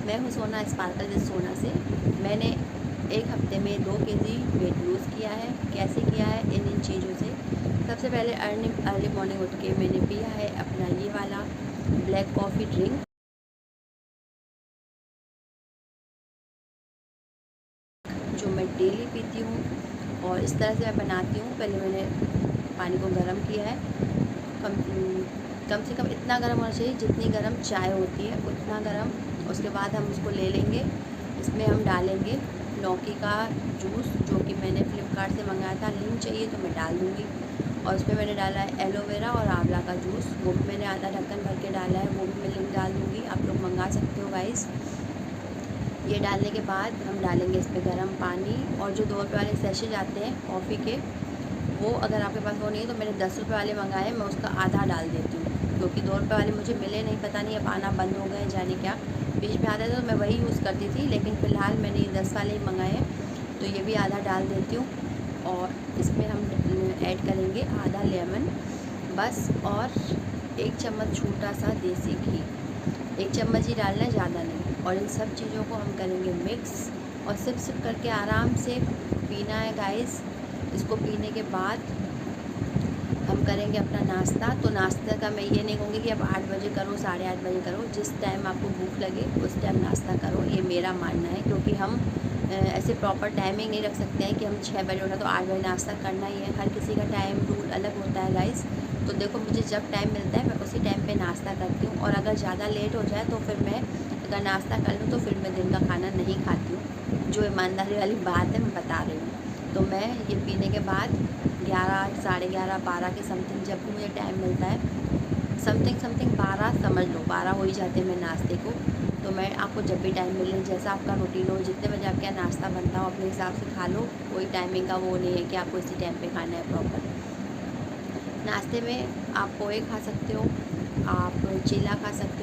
मैं हूँ सोना स्पार्कल विद सोना से। मैंने एक हफ्ते में 2 केजी वेट लूज़ किया है। कैसे किया है? इन चीज़ों से। सबसे पहले अर्ली मॉर्निंग उठ के मैंने पिया है अपना ये वाला ब्लैक कॉफ़ी ड्रिंक, जो मैं डेली पीती हूँ और इस तरह से मैं बनाती हूँ। पहले मैंने पानी को गर्म किया है, कम कम से कम इतना गर्म होना चाहिए जितनी गर्म चाय होती है उतना गर्म। उसके बाद हम उसको ले लेंगे। इसमें हम डालेंगे लौकी का जूस, जो कि मैंने फ़्लिपकार्ट से मंगाया था। लिंक चाहिए तो मैं डाल दूँगी। और उसमें मैंने डाला है एलोवेरा और आंवला का जूस, वो भी मैंने आधा ढक्कन भर के डाला है, वो भी मैं लिंक डाल दूँगी। आप लोग मंगा सकते हो गाइस। ये डालने के बाद हम डालेंगे इस पर गर्म पानी। और जो 2 रुपये वाले सैशे आते हैं कॉफ़ी के, वो अगर आपके पास वो नहीं है तो मैंने 10 रुपये वाले मंगाए, मैं उसका आधा डाल देती हूँ, क्योंकि 2 रुपये वाले मुझे मिले नहीं, पता नहीं अब आना बंद हो गए जाने क्या। बीच में आते थे तो मैं वही यूज़ करती थी, लेकिन फ़िलहाल मैंने ये 10 वाले ही मंगाए हैं, तो ये भी आधा डाल देती हूँ। और इसमें हम ऐड करेंगे आधा लेमन बस, और 1 चम्मच छोटा सा देसी घी। 1 चम्मच ही डालना है, ज़्यादा नहीं। और इन सब चीज़ों को हम करेंगे मिक्स और सिप सिप करके आराम से पीना है गाइस। इसको पीने के बाद हम करेंगे अपना नाश्ता। तो नाश्ते का मैं ये नहीं कहूँगी कि आप 8 बजे करो, 8:30 बजे करो, जिस टाइम आपको भूख लगे उस टाइम नाश्ता करो, ये मेरा मानना है। क्योंकि हम ऐसे प्रॉपर टाइमिंग नहीं रख सकते हैं कि हम 6 बजे उठा तो 8 बजे नाश्ता करना ही है। हर किसी का टाइम रूल अलग होता है गाइस। तो देखो, मुझे जब टाइम मिलता है मैं उसी टाइम पे नाश्ता करती हूँ, और अगर ज़्यादा लेट हो जाए तो फिर मैं अगर नाश्ता कर लूँ तो फिर मैं दिन का खाना नहीं खाती हूँ। जो ईमानदारी वाली बात है मैं बता रही हूँ। तो मैं ये पीने के बाद 11, साढ़े 11, 12 के समथिंग जब भी मुझे टाइम मिलता है, समथिंग 12 समझ लो, 12 हो ही जाते हैं मैं नाश्ते को। तो मैं आपको जब भी टाइम मिले, जैसा आपका रूटीन हो, जितने बजे आपके यहाँ नाश्ता बनता हो अपने हिसाब से खा लो। कोई टाइमिंग का वो नहीं है कि आपको इसी टाइम पे खाना है प्रॉपर। नाश्ते में आप पोहे खा सकते हो, आप चीला खा सकते हो।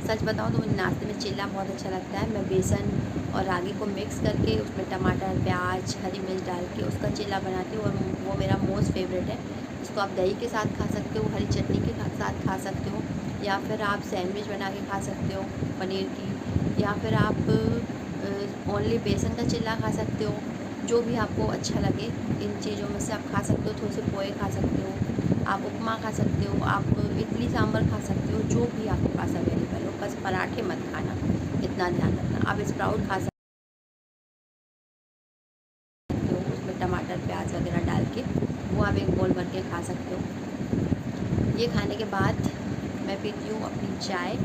सच बताऊँ तो मुझे नाश्ते में चीला बहुत अच्छा लगता है। मैं बेसन और रागी को मिक्स करके उसमें टमाटर, प्याज, हरी मिर्च डाल के उसका चीला बनाती हूँ, और वो मेरा मोस्ट फेवरेट है। इसको आप दही के साथ खा सकते हो, हरी चटनी के साथ खा सकते हो, या फिर आप सैंडविच बना के खा सकते हो पनीर की, या फिर आप ओनली बेसन का चीला खा सकते हो। जो भी आपको अच्छा लगे इन चीज़ों में से आप खा सकते हो। थोड़े से पोहे खा सकते हो, आप उपमा खा सकते हो, आप इडली सांभर खा सकते हो, जो भी आपके पास अवेलेबल हो। बस पराठे मत खाना, इतना ध्यान रखना। आप स्प्राउट खा सकते हो, उसमें टमाटर, प्याज वगैरह डाल के वो आप एक बोल भर के खा सकते हो। ये खाने के बाद मैं पीती हूँ अपनी चाय,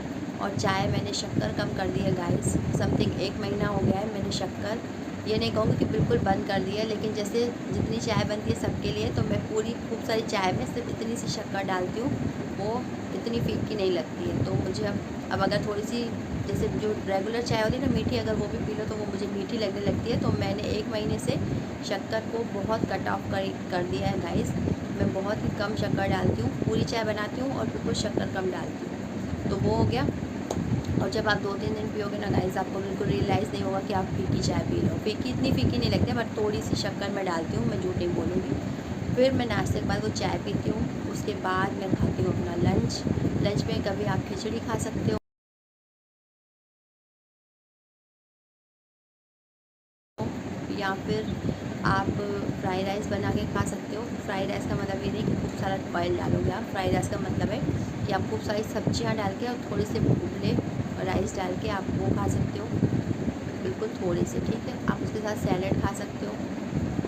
और चाय मैंने शक्कर कम कर दी है गाइस। समथिंग 1 महीना हो गया है मैंने शक्कर, ये नहीं कहूँगी कि बिल्कुल बंद कर दी है, लेकिन जैसे जितनी चाय बनती है सबके लिए, तो मैं पूरी खूब सारी चाय में सिर्फ इतनी सी शक्कर डालती हूँ, वो इतनी फीकी नहीं लगती है। तो मुझे अब अगर थोड़ी सी, जैसे जो रेगुलर चाय होती है ना मीठी, अगर वो भी पी लो तो वो मुझे मीठी लगने लगती है। तो मैंने 1 महीने से शक्कर को बहुत कट ऑफ कर दिया है गाइस। मैं बहुत ही कम शक्कर डालती हूँ, पूरी चाय बनाती हूँ और बिल्कुल शक्कर कम डालती हूँ। तो वो हो गया। और जब आप 2-3 दिन पियोगे ना गाइस, आपको बिल्कुल रियलाइज़ नहीं होगा कि आप फीकी चाय पी लो। फीकी, इतनी फीकी नहीं लगती है, बट थोड़ी सी शक्कर मैं डालती हूँ, मैं झूठ नहीं बोलूँगी। फिर मैं नाश्ते के बाद वो चाय पीती हूँ। उसके बाद मैं खाती हूँ अपना लंच। लंच में कभी आप खिचड़ी खा सकते हो, या फिर आप फ्राई राइस बना के खा सकते हो। फ्राई राइस का मतलब ये नहीं कि खूब सारा ऑयल डालोगे आप। फ्राई राइस का मतलब है कि आप खूब सारी सब्जियां डाल के और थोड़े से भुने राइस डाल के आप वो खा सकते हो, बिल्कुल थोड़े से, ठीक है। आप उसके साथ सैलेड खा सकते हो,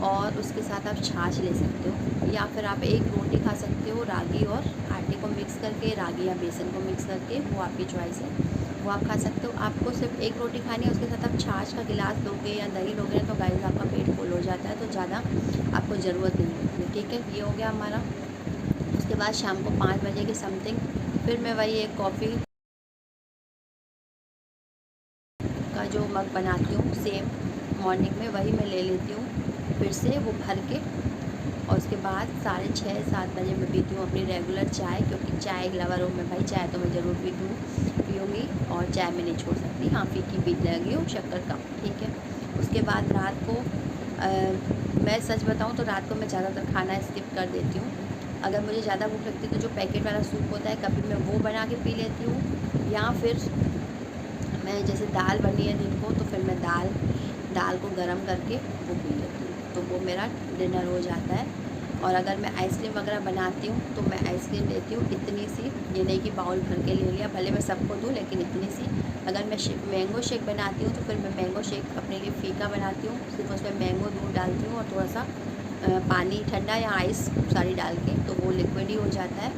और उसके साथ आप छाछ ले सकते हो, या फिर आप एक रोटी खा सकते हो रागी और आटे को मिक्स करके, रागी या बेसन को मिक्स करके, वो आपकी चॉइस है, वो आप खा सकते हो। आपको सिर्फ एक रोटी खानी है, उसके साथ आप छाछ का गिलास लोगे या दही लोगे तो गाइस आपका पेट फुल हो जाता है, तो ज़्यादा आपको ज़रूरत नहीं होती है, ठीक है। ये हो गया हमारा। उसके बाद शाम को 5 बजे के समथिंग फिर मैं वही एक कॉफ़ी का जो मग बनाती हूँ सेम मॉर्निंग में, वही मैं ले लेती हूँ फिर से वो भर के। और उसके बाद 6:30-7 बजे मैं पीती हूँ अपनी रेगुलर चाय, क्योंकि चाय लवर हूँ मैं भाई, चाय तो मैं ज़रूर पीऊँगी, और चाय मैं नहीं छोड़ सकती। हाँ, फीकी पीने लगी हूँ, शक्कर कम, ठीक है। उसके बाद रात को मैं सच बताऊँ तो रात को मैं ज़्यादातर खाना स्किप कर देती हूँ। अगर मुझे ज़्यादा भूख लगती है तो जो पैकेट वाला सूप होता है, कभी मैं वो बना के पी लेती हूँ, या फिर मैं जैसे दाल बनी है दिन को तो फिर मैं दाल को गरम करके वो पी लेती हूँ, तो वो मेरा डिनर हो जाता है। और अगर मैं आइसक्रीम वगैरह बनाती हूँ तो मैं आइसक्रीम लेती हूँ इतनी सी, ये नहीं कि बाउल भर के ले लिया, भले मैं सबको दूँ लेकिन इतनी सी। अगर मैं मैंगो शेक बनाती हूँ तो फिर मैं मैंगो शेक अपने लिए फ़ीका बनाती हूँ, सिर्फ उसमें मैंगो दूध डालती हूँ और थोड़ा सा पानी ठंडा या आइस सारी डाल के, तो वो लिक्विड ही हो जाता है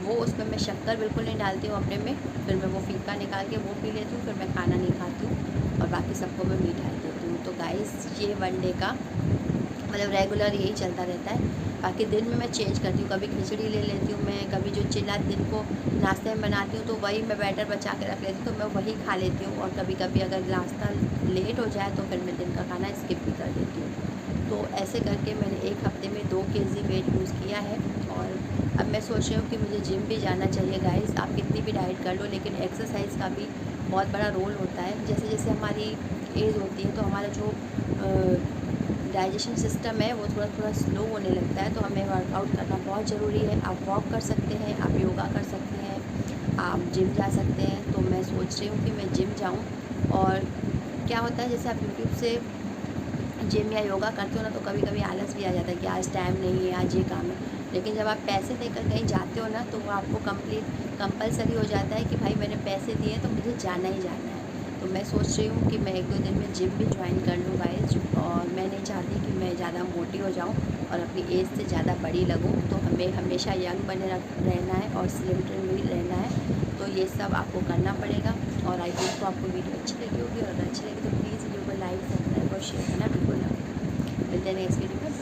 वो। उसमें मैं शक्कर बिल्कुल नहीं डालती हूँ अपने में, फिर मैं वो फ़ीका निकाल के वो पी लेती हूँ, फिर मैं खाना नहीं खाती हूँ और बाकी सबको मैं मिठाई देती हूँ। तो गाइस ये वन डे का मतलब रेगुलर यही चलता रहता है। बाकी दिन में मैं चेंज करती हूँ, कभी खिचड़ी ले लेती हूँ मैं, कभी जो चिल्ला दिन को नाश्ते में बनाती हूँ तो वही मैं बैटर बचा के रख लेती हूँ, तो मैं वही खा लेती हूँ। और कभी कभी अगर नाश्ता लेट हो जाए तो फिर मैं दिन का खाना स्किप भी कर देती हूँ। तो ऐसे करके मैंने 1 हफ्ते में 2 केजी वेट लूज़ किया है। और अब मैं सोच रही हूँ कि मुझे जिम भी जाना चाहिए गाइस। आप कितनी भी डाइट कर लो लेकिन एक्सरसाइज का भी बहुत बड़ा रोल होता है। जैसे जैसे हमारी एज होती है तो हमारा जो डाइजेशन सिस्टम है वो थोड़ा थोड़ा स्लो होने लगता है, तो हमें वर्कआउट करना बहुत ज़रूरी है। आप वॉक कर सकते हैं, आप योगा कर सकते हैं, आप जिम जा सकते हैं। तो मैं सोच रही हूँ कि मैं जिम जाऊँ। और क्या होता है, जैसे आप यूट्यूब से जिम या योगा करते हो ना तो कभी कभी आलस भी आ जाता है कि आज टाइम नहीं है, आज ये काम है। लेकिन जब आप पैसे देकर कहीं जाते हो ना तो वो आपको कंपलसरी हो जाता है कि भाई मैंने पैसे दिए तो मुझे जाना ही जाना है। तो मैं सोच रही हूँ कि मैं 1-2 दिन में जिम भी ज्वाइन कर लूँ गाइस। और मैं नहीं चाहती कि मैं ज़्यादा मोटी हो जाऊँ और अपनी एज से ज़्यादा बड़ी लगूँ। तो हमें हमेशा यंग बने रहना है और स्लिम ट्रिम भी रहना है। तो ये सब आपको करना पड़ेगा। और आई होप तो आपको वीडियो अच्छी लगी होगी, और अगर अच्छी लगी तो प्लीज़ वीडियो को लाइक, सब्सक्राइब और शेयर करना बिल्कुल ना भूलें। मिलते हैं नेक्स्ट वीडियो में।